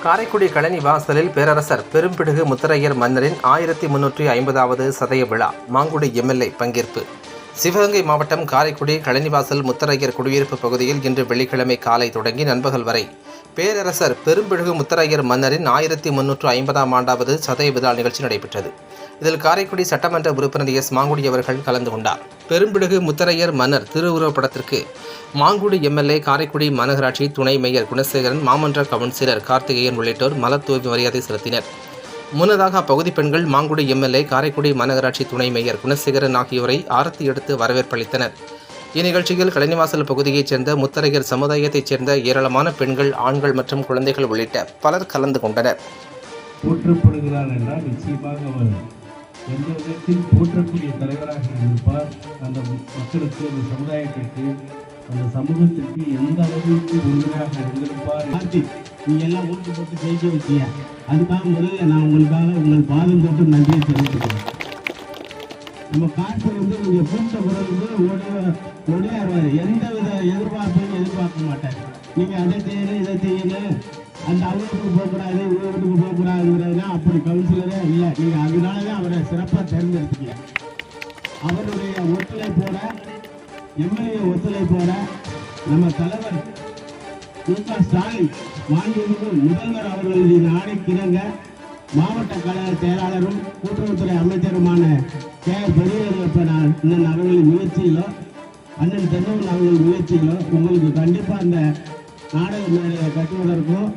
காரைக்குடி கழனி வாசலில் பேரரசர் பெரும்பிடுகு முத்தரையர் மன்னரின் 1350வது சதய விழா. மாங்குடி எம்எல்ஏ பங்கேற்பு. சிவகங்கை மாவட்டம் காரைக்குடி கழனிவாசல் முத்தரையர் குடியிருப்பு பகுதியில் இன்று வெள்ளிக்கிழமை காலை தொடங்கி நண்பகல் வரை பேரரசர் பெரும்பிடுகு முத்தரையர் மன்னரின் 1350ஆம் ஆண்டாவது சதய விழா நிகழ்ச்சி நடைபெற்றது. இதில் காரைக்குடி சட்டமன்ற உறுப்பினர் எஸ். மாங்குடி அவர்கள் கலந்து கொண்டார். பெரும்பிடுகு முத்தரையர் மன்னர் திருவுருவப்படத்திற்கு மாங்குடி எம்எல்ஏ, காரைக்குடி மாநகராட்சி துணை மேயர் குணசேகரன், மாமன்ற கவுன்சிலர் கார்த்திகேயன் உள்ளிட்டோர் மலர் தூவி மரியாதை செலுத்தினர். முன்னதாக அப்பகுதி பெண்கள் மாங்குடி எம்எல்ஏ, காரைக்குடி மாநகராட்சி துணை மேயர் குணசேகரன் ஆகியோரை ஆரத்தி எடுத்து வரவேற்பளித்தனர். இந்நிகழ்ச்சியில் கழனிவாசல் பகுதியைச் சேர்ந்த முத்தரையர் சமுதாயத்தைச் சேர்ந்த ஏராளமான பெண்கள், ஆண்கள் மற்றும் குழந்தைகள் உள்ளிட்ட பலர் கலந்து கொண்டனர். போற்றப்படுகிறார் என்றால் நிச்சயமாக அவர் எந்த விதத்தில் போற்றக்கூடிய தலைவராக இருப்பார். அந்த மக்களுக்கு, அந்த சமுதாயத்திற்கு, அந்த சமூகத்திற்கு எந்த அளவுக்கு உறுதியாக இருந்திருப்பார். நீங்க எல்லாம் ஓட்டு போட்டு ஜெயிக்க வச்சிய, அதுக்காக முதல்ல நான் உங்கள் பாதம் தொட்டு நன்றியை தெரிவித்துக்கிறேன். நம்ம காசு நீங்க கூட்ட பிறகு ஓடியாருவாரு. எந்த வித எதிர்பார்ப்பையும் எதிர்பார்க்க மாட்டார். நீங்க அதை செய்யணும், இதை செய்யணும், அந்த அவருக்கு போகக்கூடாது, இவருக்கு போகக்கூடாதுங்கிறதுனா அப்படி கவுன்சிலரே இல்லை. நீங்க அதனாலதான் அவரை சிறப்பாக தேர்ந்தெடுத்தீங்க. அவருடைய ஒத்துழைப்போட, எம்எல்ஏ ஒத்துழைப்போட நம்ம தலைவர் மு.க. ஸ்டாலின் மாண்புமிகு முதல்வர் அவர்களின் ஆணைக்கிணங்க மாவட்ட கழக செயலாளரும் கூட்டுறவுத்துறை அமைச்சருமான கே. பெரியப்பன் அவர்களின் முயற்சியிலோ, அண்ணன் தென்னவன் அவர்களின் முயற்சியிலோ உங்களுக்கு கண்டிப்பாக அந்த நாடக மேடையை கட்டுவதற்கும்